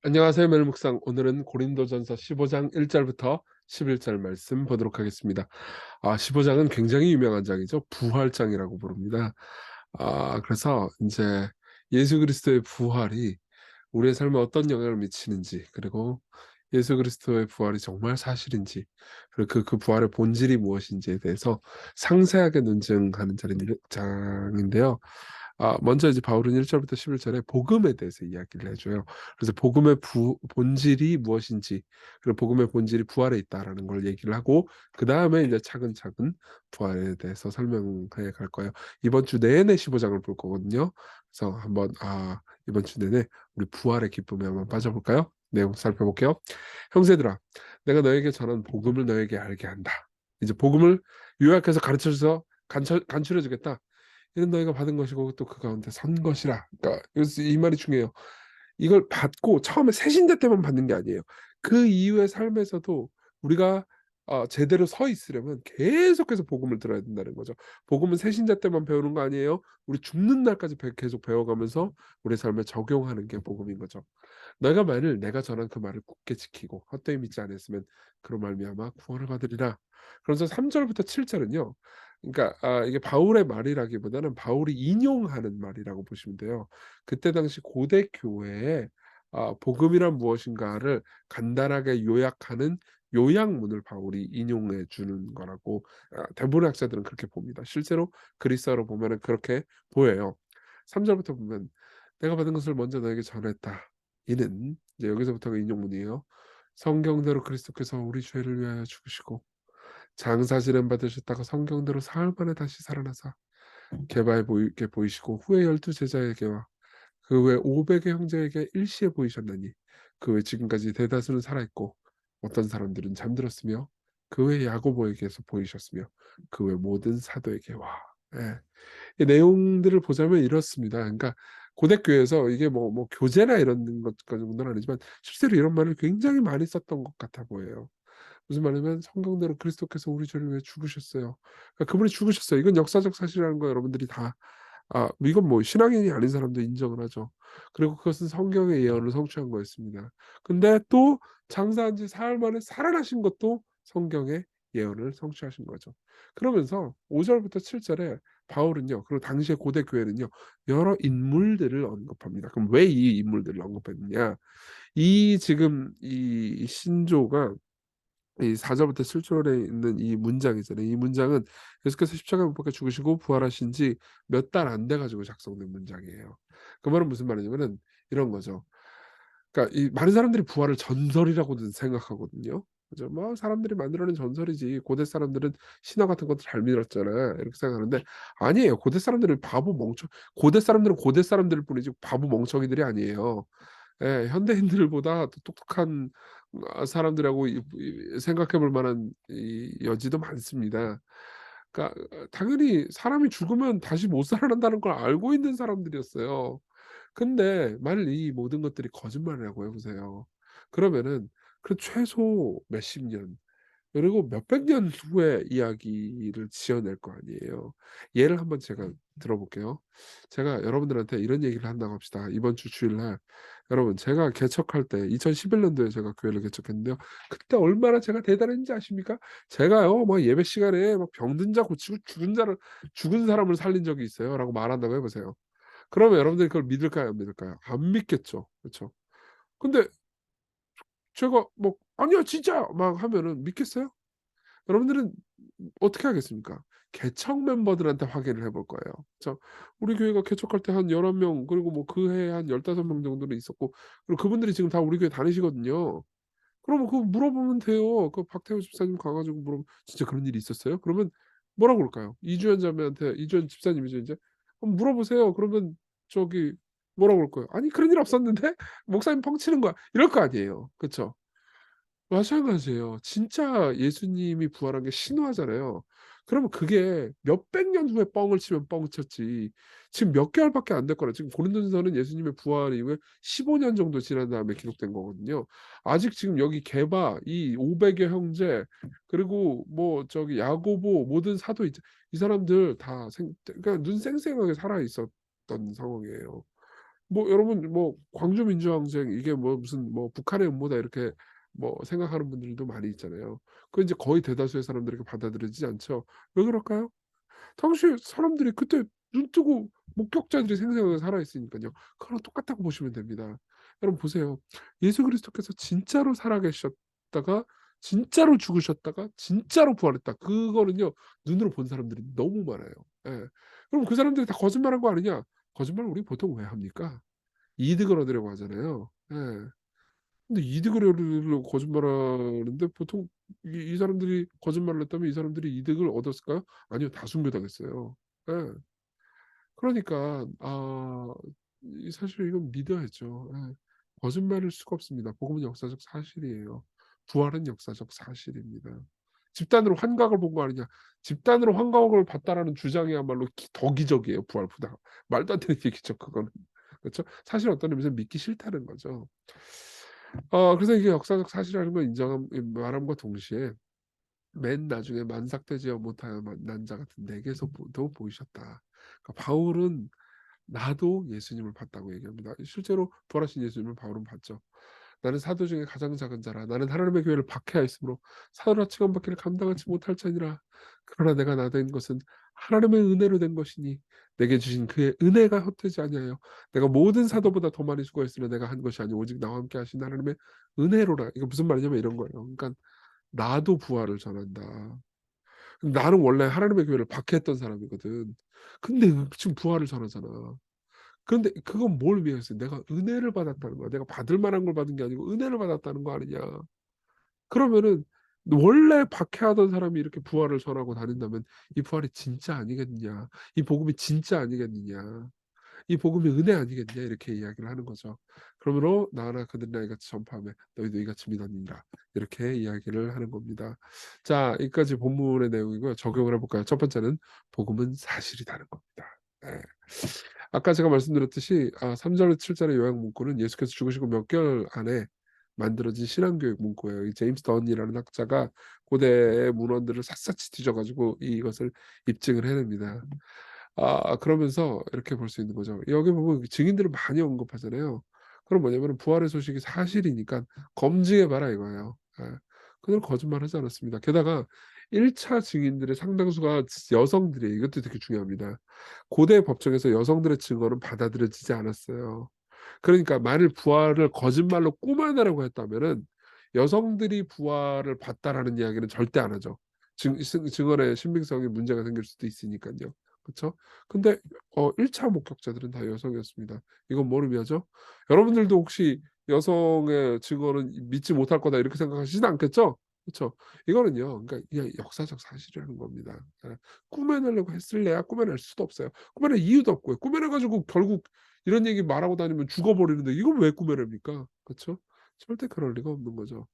안녕하세요. 멜묵상. 오늘은 고린도전서 15장 1절부터 11절 말씀 보도록 하겠습니다. 15장은 굉장히 유명한 장이죠. 부활장이라고 부릅니다. 그래서 이제 예수 그리스도의 부활이 우리의 삶에 어떤 영향을 미치는지, 그리고 예수 그리스도의 부활이 정말 사실인지, 그리고 그 부활의 본질이 무엇인지에 대해서 상세하게 논증하는 장인데요. 먼저 이제 바울은 1절부터 11절에 복음에 대해서 이야기를 해줘요. 그래서 복음의 본질이 무엇인지, 그리고 복음의 본질이 부활에 있다라는 걸 얘기를 하고, 그 다음에 이제 차근차근 부활에 대해서 설명해 갈 거예요. 이번 주 내내 15장을 볼 거거든요. 그래서 한번 이번 주 내내 우리 부활의 기쁨에 한번 빠져볼까요? 내용 살펴볼게요. 형제들아, 내가 너에게 전한 복음을 너에게 알게 한다. 이제 복음을 요약해서 가르쳐줘서 간추려주겠다. 이는 너희가 받은 것이고 또 그 가운데 선 것이라. 그러니까 이 말이 중요해요. 이걸 받고 처음에 새신자 때만 받는 게 아니에요. 그 이후의 삶에서도 우리가 제대로 서 있으려면 계속해서 복음을 들어야 된다는 거죠. 복음은 새신자 때만 배우는 거 아니에요. 우리 죽는 날까지 계속 배워가면서 우리 삶에 적용하는 게 복음인 거죠. 너희가 만일 내가 전한 그 말을 굳게 지키고 헛되이 믿지 않았으면 그로 말미암아 구원을 받으리라. 그래서 3절부터 7절은요. 그러니까 이게 바울의 말이라기보다는 바울이 인용하는 말이라고 보시면 돼요. 그때 당시 고대 교회에 복음이란 무엇인가를 간단하게 요약하는 요약문을 바울이 인용해 주는 거라고 대부분의 학자들은 그렇게 봅니다. 실제로 그리스어로 보면은 그렇게 보여요. 3절부터 보면 내가 받은 것을 먼저 너에게 전했다. 이는 이제 여기서부터가 인용문이에요. 성경대로 그리스도께서 우리 죄를 위하여 죽으시고 장사지름 받으셨다가 성경대로 사흘 만에 다시 살아나사 개바에 보이게 보이시고 후에 12 제자에게와 그 외 500의 형제에게 일시에 보이셨나니 그 외 지금까지 대다수는 살아있고 어떤 사람들은 잠들었으며 그 외 야고보에게서 보이셨으며 그 외 모든 사도에게 와. 예. 이 내용들을 보자면 이렇습니다. 그러니까 고대 교회에서 이게 뭐 교제나 이런 것 정도는 아니지만 실제로 이런 말을 굉장히 많이 썼던 것 같아 보여요. 무슨 말이냐면 성경대로 그리스도께서 우리 죄를 위해 죽으셨어요. 그러니까 그분이 죽으셨어요. 이건 역사적 사실이라는 거 여러분들이 다 이건 뭐 신앙인이 아닌 사람도 인정을 하죠. 그리고 그것은 성경의 예언을 성취한 거였습니다. 근데 또 장사한 지 사흘 만에 살아나신 것도 성경의 예언을 성취하신 거죠. 그러면서 5절부터 7절에 바울은요. 그리고 당시의 고대 교회는요. 여러 인물들을 언급합니다. 그럼 왜 이 인물들을 언급했느냐? 이 지금 이 신조가 이 4절부터 7절에 있는 이 문장이잖아요. 이 문장은 예수께서 십자가에 못 박혀 죽으시고 부활하신 지 몇 달 안 돼 가지고 작성된 문장이에요. 그 말은 무슨 말이냐면은 이런 거죠. 그러니까 이 많은 사람들이 부활을 전설이라고는 생각하거든요. 그죠? 뭐 사람들이 만들어낸 전설이지. 고대 사람들은 신화 같은 것도 잘 믿었잖아. 이렇게 생각하는데 아니에요. 고대 사람들은 고대 사람들일 뿐이지 바보 멍청이들이 아니에요. 예, 현대인들보다 더 똑똑한 사람들하고 생각해 볼 만한 이 여지도 많습니다. 그러니까 당연히 사람이 죽으면 다시 못 살아난다는 걸 알고 있는 사람들이었어요. 근데 만일 이 모든 것들이 거짓말이라고 해 보세요. 그러면은 그 최소 몇십 년 그리고 몇백 년 후의 이야기를 지어낼 거 아니에요. 예를 한번 제가 들어볼게요. 제가 여러분들한테 이런 얘기를 한다고 합시다. 이번 주 주일날 여러분 제가 개척할 때 2011년도에 제가 교회를 개척했는데요. 그때 얼마나 제가 대단했는지 아십니까? 제가요 뭐 예배 시간에 막 병든 자 고치고 죽은 사람을 살린 적이 있어요.'라고 말한다고 해 보세요. 그러면 여러분들이 그걸 믿을까요, 안 믿을까요? 안 믿겠죠. 그쵸? 근데 제가 뭐 "아니야 진짜야." 막 하면은 믿겠어요? 여러분들은 어떻게 하겠습니까? 개척 멤버들한테 확인을 해볼 거예요. 그쵸? 우리 교회가 개척할 때 한 11명 그리고 뭐 그 해에 한 15명 정도는 있었고 그리고 그분들이 지금 다 우리 교회 다니시거든요. 그러면 그거 물어보면 돼요. 그 박태호 집사님 가 가지고 "진짜 그런 일이 있었어요?" 그러면 뭐라고 그럴까요? 이주연 자매한테 이주연 집사님이죠 인제. "한번 물어보세요." 그러면 저기 뭐라고 그럴 거예요? "아니 그런 일 없었는데 목사님 뻥치는 거야." 이럴 거 아니에요. 그쵸? 마찬가지예요. 진짜 예수님이 부활한 게 신화잖아요. 그러면 그게 몇백 년 후에 뻥을 치면 뻥쳤지 지금 몇 개월밖에 안 됐거나 지금 고린도전서는 예수님의 부활 이후에 15년 정도 지난 다음에 기록된 거거든요. 아직 지금 여기 게바 이 500의 형제 그리고 뭐 저기 야고보 모든 사도 이 사람들 다 그러니까 눈 쌩쌩하게 살아 있었던 상황이에요. 뭐 여러분 뭐 광주 민주항쟁 이게 뭐 무슨 뭐 북한의 음모다 이렇게 뭐 생각하는 분들도 많이 있잖아요. 그 이제 거의 대다수의 사람들에게 받아들여지지 않죠. 왜 그럴까요? 당시에 사람들이 그때 눈 뜨고 목격자들이 생생하게 살아 있으니까요. 그거랑 똑같다고 보시면 됩니다. 여러분 보세요. 예수 그리스도께서 진짜로 살아계셨다가 진짜로 죽으셨다가 진짜로 부활했다. 그거는요. 눈으로 본 사람들이 너무 많아요. 예. 그럼 그 사람들이 다 거짓말한 거 아니냐? 거짓말을 우리 보통 왜 합니까? 이득을 얻으려고 하잖아요. 예. 근데 이득을 얻으려고 거짓말하는데 보통 이 사람들이 거짓말을 했다면 이 사람들이 이득을 얻었을까요? 아니요. 다 순교당했어요. 예. 그러니까 이 사실 이건 믿어야죠. 예. 거짓말일 수가 없습니다. 복음은 역사적 사실이에요. 부활은 역사적 사실입니다. 집단으로 환각을 본 거 아니냐. 집단으로 환각을 봤다라는 주장이야말로 더 기적이에요, 부활보다. 말도 안 되는 얘기죠, 그거는. 그렇죠? 사실 어떤 의미에서 믿기 싫다는 거죠. 그래서 이게 역사적 사실이라는 걸 말함과 동시에 맨 나중에 만삭되지 못하여 만난 자 같은 내게서도 보이셨다. 그러니까 바울은 나도 예수님을 봤다고 얘기합니다. 실제로 부활하신 예수님을 바울은 봤죠. 나는 사도 중에 가장 작은 자라. 나는 하나님의 교회를 박해하였으므로 사도라 칭함받기를 감당하지 못할 자니라. 그러나 내가 나 된 것은 하나님의 은혜로 된 것이니 내게 주신 그의 은혜가 헛되지 아니하여 내가 모든 사도보다 더 많이 수고했으나 내가 한 것이 아니오 오직 나와 함께 하신 하나님의 은혜로라. 이거 무슨 말이냐면 이런 거예요. 그러니까 나도 부활을 전한다. 나는 원래 하나님의 교회를 박해했던 사람이거든. 근데 지금 부활을 전하잖아. 그런데 그건 뭘 위해서 내가 은혜를 받았다는 거야. 내가 받을 만한 걸 받은 게 아니고 은혜를 받았다는 거 아니냐. 그러면은 원래 박해하던 사람이 이렇게 부활을 전하고 다닌다면 이 부활이 진짜 아니겠느냐. 이 복음이 진짜 아니겠느냐. 이 복음이 은혜 아니겠냐 이렇게 이야기를 하는 거죠. 그러므로 나나 그들이나 이같이 전파하며 너희도 이같이 믿었느니라 이렇게 이야기를 하는 겁니다. 자, 여기까지 본문의 내용이고요. 적용을 해볼까요? 첫 번째는 복음은 사실이라는 겁니다. 네. 아까 제가 말씀드렸듯이 3절에서 7절의 요약 문구는 예수께서 죽으시고 몇 개월 안에 만들어진 신앙교육 문구예요. 이 제임스 던이라는 학자가 고대의 문헌들을 샅샅이 뒤져가지고 이것을 입증을 해냅니다. 그러면서 이렇게 볼 수 있는 거죠. 여기 보면 증인들을 많이 언급하잖아요. 그럼 뭐냐면 부활의 소식이 사실이니까 검증해 봐라 이거예요. 그들은 거짓말하지 않았습니다. 게다가 1차 증인들의 상당수가 여성들이에요. 이것도 되게 중요합니다. 고대 법정에서 여성들의 증언은 받아들여지지 않았어요. 그러니까 만일 부활을 거짓말로 꾸며내라고 했다면은 여성들이 부활을 봤다라는 이야기는 절대 안 하죠. 증언의 신빙성에 문제가 생길 수도 있으니까요. 그렇죠? 근데 1차 목격자들은 다 여성이었습니다. 이건 뭘 의미하죠? 여러분들도 혹시 여성의 증언은 믿지 못할 거다 이렇게 생각하시진 않겠죠? 그렇죠? 이거는요. 그러니까 그냥 역사적 사실이라는 겁니다. 꾸며내려고 했을래야 꾸며낼 수도 없어요. 꾸며낼 이유도 없고요. 꾸며내 가지고 결국 이런 얘기 말하고 다니면 죽어버리는데 이걸 왜 꾸며냅니까? 그렇죠? 절대 그럴 리가 없는 거죠.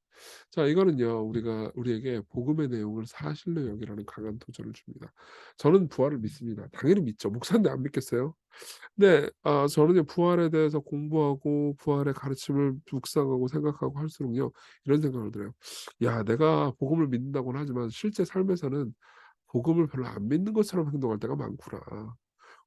자, 이거는요. 우리에게 복음의 내용을 사실로 여기라는 강한 도전을 줍니다. 저는 부활을 믿습니다. 당연히 믿죠. 목사인데 안 믿겠어요? 네. 저는요 부활에 대해서 공부하고 부활의 가르침을 묵상하고 생각하고 할수록요 이런 생각을 들어요. '야 내가 복음을 믿는다고는 하지만 실제 삶에서는 복음을 별로 안 믿는 것처럼 행동할 때가 많구나.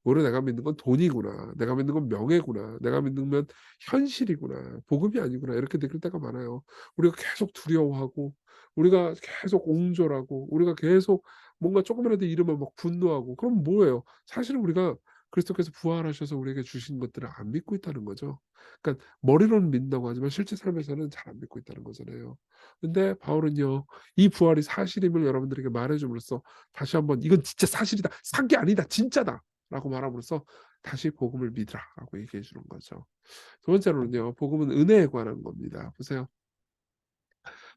오히려 내가 믿는 건 돈이구나. 내가 믿는 건 명예구나. 내가 믿는 건 현실이구나. 복음이 아니구나.' 이렇게 느낄 때가 많아요. 우리가 계속 두려워하고 우리가 계속 옹졸하고 우리가 계속 뭔가 조금이라도 잃으면 막 분노하고 그럼 뭐예요? 사실은 우리가 그리스도께서 부활하셔서 우리에게 주신 것들을 안 믿고 있다는 거죠. 그러니까 머리로는 믿는다고 하지만 실제 삶에서는 잘 안 믿고 있다는 거잖아요. 근데 바울은요. 이 부활이 사실임을 여러분들에게 말해 줌으로써 다시 한번 "이건 진짜 사실이다. 산 게 아니다. 진짜다." 라고 말함으로써 다시 복음을 믿으라라고 얘기해 주는 거죠. 두 번째로는요. 복음은 은혜에 관한 겁니다. 보세요.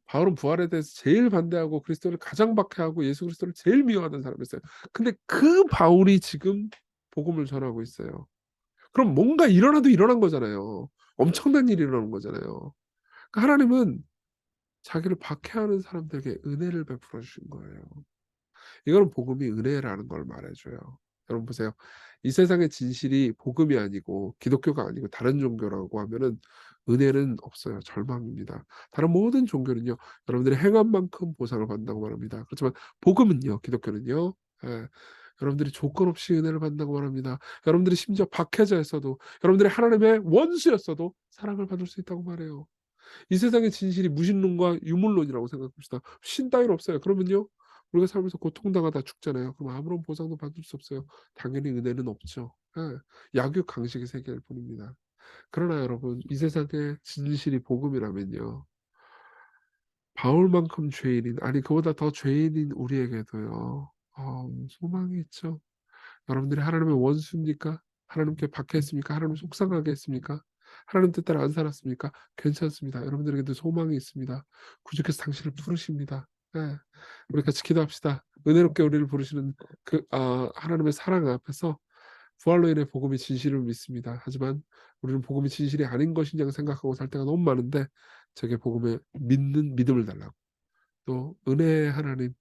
바울은 부활에 대해서 제일 반대하고 그리스도를 가장 박해하고 예수 그리스도를 제일 미워하는 사람이었어요. 근데 그 바울이 지금 복음을 전하고 있어요. 그럼 뭔가 일어나도 일어난 거잖아요. 엄청난 일이 일어나는 거잖아요. 그러니까 하나님은 자기를 박해하는 사람들에게 은혜를 베풀어 주신 거예요. 이거는 복음이 은혜라는 걸 말해 줘요. 여러분 보세요. 이 세상의 진실이 복음이 아니고 기독교가 아니고 다른 종교라고 하면은 은혜는 없어요. 절망입니다. 다른 모든 종교는요. 여러분들이 행한 만큼 보상을 받는다고 말합니다. 그렇지만 복음은요. 기독교는요. 예. 여러분들이 조건 없이 은혜를 받는다고 말합니다. 여러분들이 심지어 박해자였어도, 여러분들이 하나님의 원수였어도 사랑을 받을 수 있다고 말해요. 이 세상의 진실이 무신론과 유물론이라고 생각합시다. 신 따위는 없어요. 그러면요, 우리가 살면서 고통당하다 죽잖아요. 그럼 아무런 보상도 받을 수 없어요. 당연히 은혜는 없죠. 예, 약육 강식의 세계일 뿐입니다. 그러나 여러분, 이 세상의 진실이 복음이라면요, 바울만큼 죄인인, 아니 그보다 더 죄인인 우리에게도요, 소망이 있죠. 여러분들이 하나님의 원수입니까? 하나님께 박해했습니까? 하나님 속상하게 했습니까? 하나님 뜻대로 안 살았습니까? 괜찮습니다. 여러분들에게도 소망이 있습니다. 구주께서 당신을 부르십니다. 예. 우리 같이 기도합시다. 은혜롭게 우리를 부르시는 하나님의 사랑 앞에서 부활로 인해 복음이 진실을 믿습니다. 하지만 우리는 복음이 진실이 아닌 것이냐 생각하고 살 때가 너무 많은데, 제게 복음에 믿는 믿음을 달라고, 또 은혜의 하나님의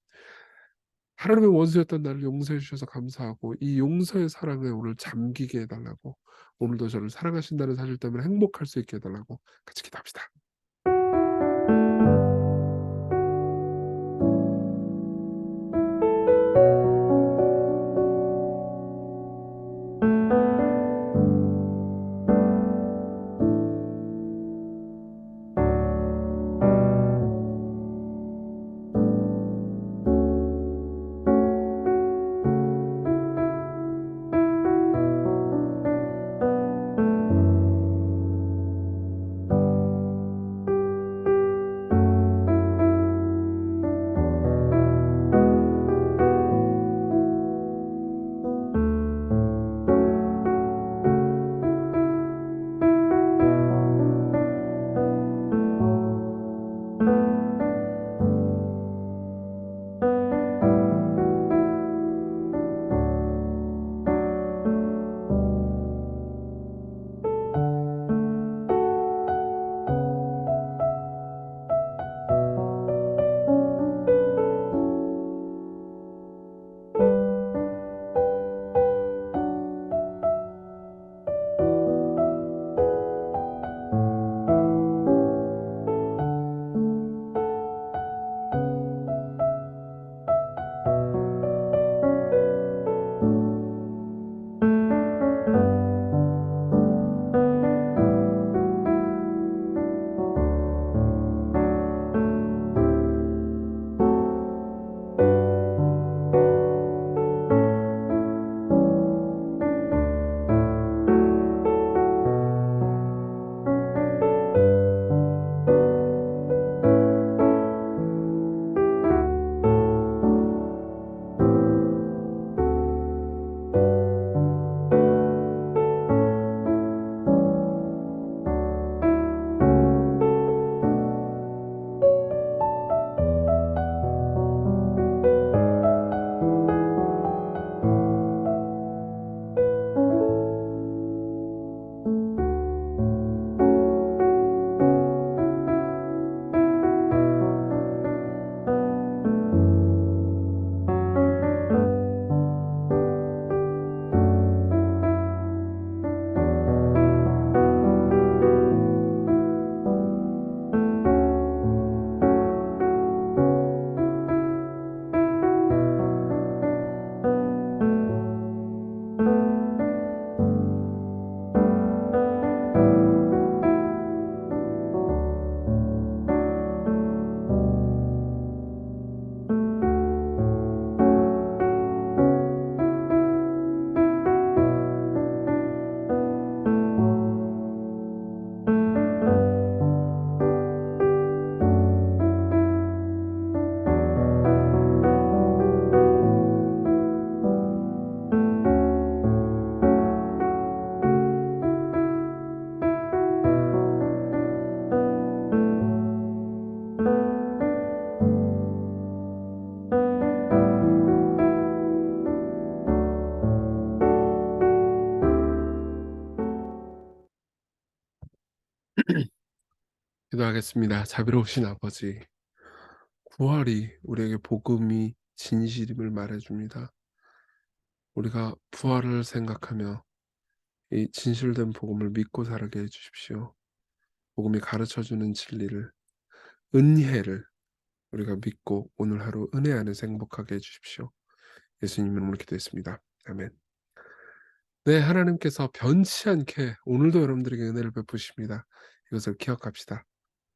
원수였던 나를 용서해 주셔서 감사하고, 이 용서의 사랑에 오늘 잠기게 해달라고, 오늘도 저를 사랑하신다는 사실 때문에 행복할 수 있게 해달라고 같이 기도합시다. 기도하겠습니다. 자비로우신 아버지, 부활이 우리에게 복음이 진실임을 말해줍니다. 우리가 부활을 생각하며 이 진실된 복음을 믿고 살게 해주십시오. 복음이 가르쳐주는 진리를, 은혜를 우리가 믿고 오늘 하루 은혜 안에서 행복하게 해주십시오. 예수님 이름으로 기도했습니다. 아멘. 네, 하나님께서 변치 않게 오늘도 여러분들에게 은혜를 베푸십니다. 이것을 기억합시다.